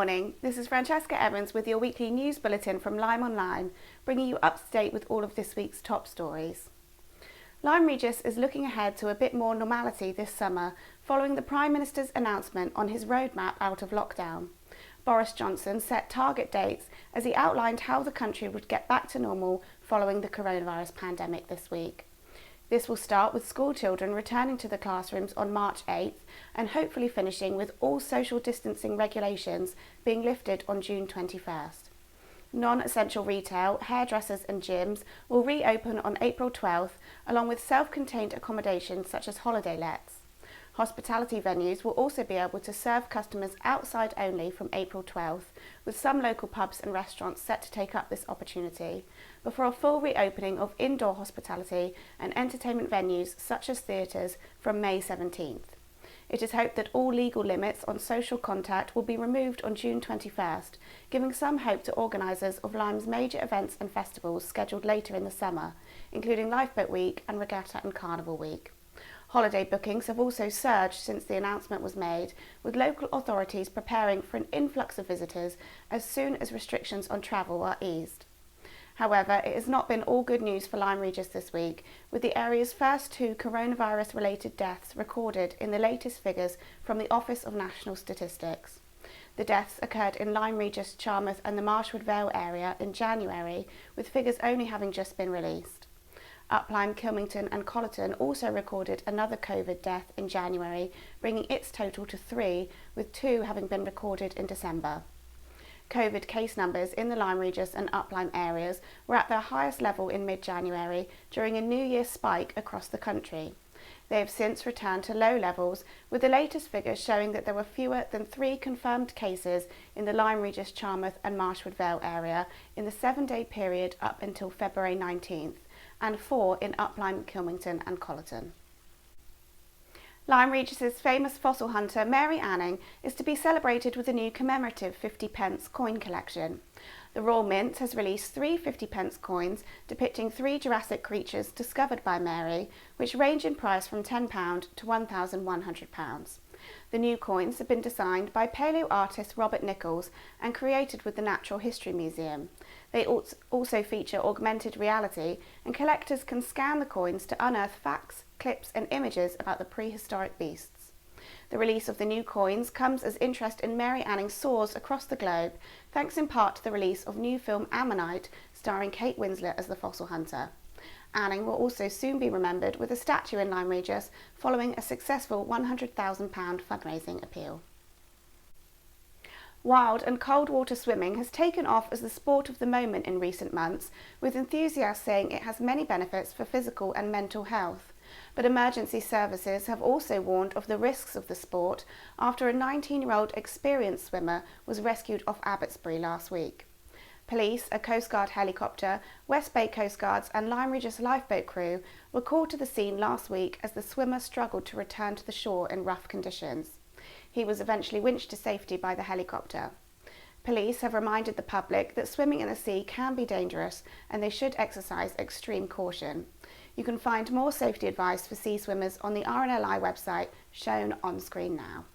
morning, this is Francesca Evans with your weekly news bulletin from LymeOnline, bringing you up to date with all of this week's top stories. Lyme Regis is looking ahead to a bit more normality this summer following the Prime Minister's announcement on his roadmap out of lockdown. Boris Johnson set target dates as he outlined how the country would get back to normal following the coronavirus pandemic this week. This will start with school children returning to the classrooms on March 8th and hopefully finishing with all social distancing regulations being lifted on June 21st. Non-essential retail, hairdressers and gyms will reopen on April 12th, along with self-contained accommodation such as holiday lets. Hospitality venues will also be able to serve customers outside only from April 12th, with some local pubs and restaurants set to take up this opportunity, before a full reopening of indoor hospitality and entertainment venues such as theatres from May 17th. It is hoped that all legal limits on social contact will be removed on June 21st, giving some hope to organisers of Lyme's major events and festivals scheduled later in the summer, including Lifeboat Week and Regatta and Carnival Week. Holiday bookings have also surged since the announcement was made, with local authorities preparing for an influx of visitors as soon as restrictions on travel are eased. However, it has not been all good news for Lyme Regis this week, with the area's first 2 coronavirus-related deaths recorded in the latest figures from the Office of National Statistics. The deaths occurred in Lyme Regis, Charmouth and the Marshwood Vale area in January, with figures only having just been released. Lyme, Kilmington and Colleton also recorded another COVID death in January, bringing its total to 3, with 2 having been recorded in December. COVID case numbers in the Lyme Regis and Lyme areas were at their highest level in mid-January during a New Year spike across the country. They have since returned to low levels, with the latest figures showing that there were fewer than 3 confirmed cases in the Lyme Regis, Charmouth and Marshwood Vale area in the 7-day period up until February 19th, and 4 in Lyme, Kilmington and Colleton. Lyme Regis's famous fossil hunter Mary Anning is to be celebrated with a new commemorative 50p coin collection. The Royal Mint has released 3 50p coins depicting 3 Jurassic creatures discovered by Mary, which range in price from £10 to £1,100. The new coins have been designed by paleo artist Robert Nichols and created with the Natural History Museum. They also feature augmented reality, and collectors can scan the coins to unearth facts, clips and images about the prehistoric beasts. The release of the new coins comes as interest in Mary Anning soars across the globe, thanks in part to the release of new film Ammonite, starring Kate Winslet as the fossil hunter. Anning will also soon be remembered with a statue in Lyme Regis following a successful £100,000 fundraising appeal. Wild and cold water swimming has taken off as the sport of the moment in recent months, with enthusiasts saying it has many benefits for physical and mental health. But emergency services have also warned of the risks of the sport after a 19-year-old experienced swimmer was rescued off Abbotsbury last week. Police, a Coast Guard helicopter, West Bay Coast Guards and Lyme Regis lifeboat crew were called to the scene last week as the swimmer struggled to return to the shore in rough conditions. He was eventually winched to safety by the helicopter. Police have reminded the public that swimming in the sea can be dangerous and they should exercise extreme caution. You can find more safety advice for sea swimmers on the RNLI website shown on screen now.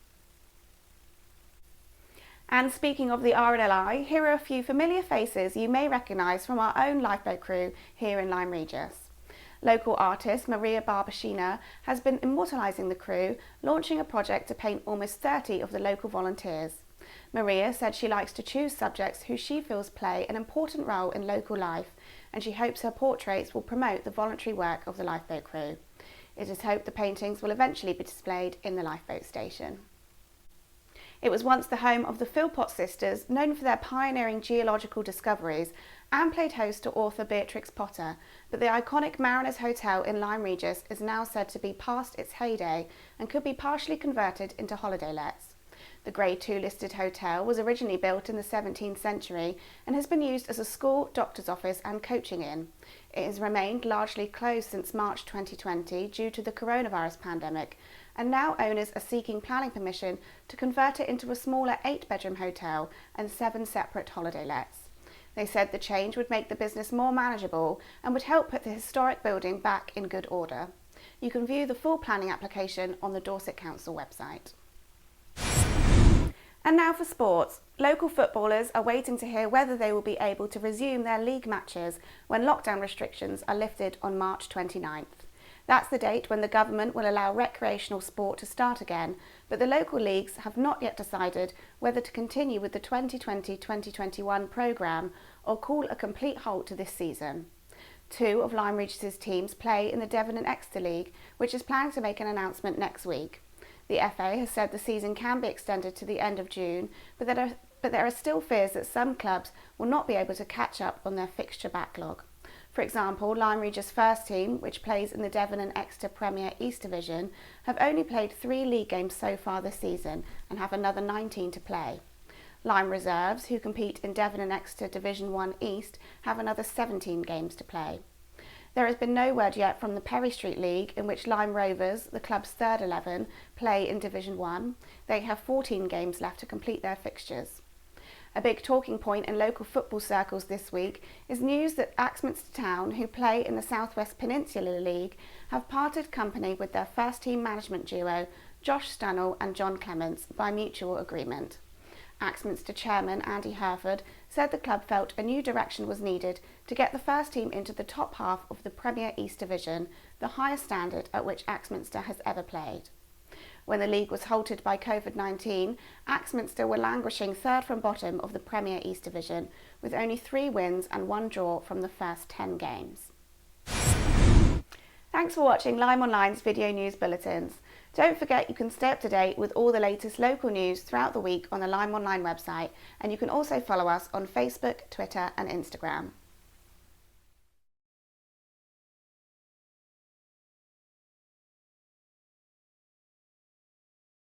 And speaking of the RNLI, here are a few familiar faces you may recognise from our own lifeboat crew here in Lyme Regis. Local artist Maria Barbashina has been immortalising the crew, launching a project to paint almost 30 of the local volunteers. Maria said she likes to choose subjects who she feels play an important role in local life, and she hopes her portraits will promote the voluntary work of the lifeboat crew. It is hoped the paintings will eventually be displayed in the lifeboat station. It was once the home of the Philpott sisters, known for their pioneering geological discoveries, and played host to author Beatrix Potter, but the iconic Mariners Hotel in Lyme Regis is now said to be past its heyday and could be partially converted into holiday lets. The Grade 2 listed hotel was originally built in the 17th century and has been used as a school, doctor's office and coaching inn. It has remained largely closed since March 2020 due to the coronavirus pandemic, and now owners are seeking planning permission to convert it into a smaller 8-bedroom hotel and 7 separate holiday lets. They said the change would make the business more manageable and would help put the historic building back in good order. You can view the full planning application on the Dorset Council website. And now for sports. Local footballers are waiting to hear whether they will be able to resume their league matches when lockdown restrictions are lifted on March 29th. That's the date when the government will allow recreational sport to start again, but the local leagues have not yet decided whether to continue with the 2020-2021 programme or call a complete halt to this season. Two of Lyme Regis' teams play in the Devon and Exeter League, which is planning to make an announcement next week. The FA has said the season can be extended to the end of June, but there are still fears that some clubs will not be able to catch up on their fixture backlog. For example, Lyme Regis' first team, which plays in the Devon and Exeter Premier East Division, have only played 3 league games so far this season and have another 19 to play. Lyme Reserves, who compete in Devon and Exeter Division 1 East, have another 17 games to play. There has been no word yet from the Perry Street League, in which Lyme Rovers, the club's third 11, play in Division 1. They have 14 games left to complete their fixtures. A big talking point in local football circles this week is news that Axminster Town, who play in the South West Peninsula League, have parted company with their first team management duo, Josh Stunnell and John Clements, by mutual agreement. Axminster chairman Andy Herford said the club felt a new direction was needed to get the first team into the top half of the Premier East Division, the highest standard at which Axminster has ever played. When the league was halted by COVID-19, Axminster were languishing third from bottom of the Premier East Division, with only 3 wins and 1 draw from the first 10 games. Thanks for watching LymeOnline's video news bulletins. Don't forget you can stay up to date with all the latest local news throughout the week on the LymeOnline website, and you can also follow us on Facebook, Twitter and Instagram.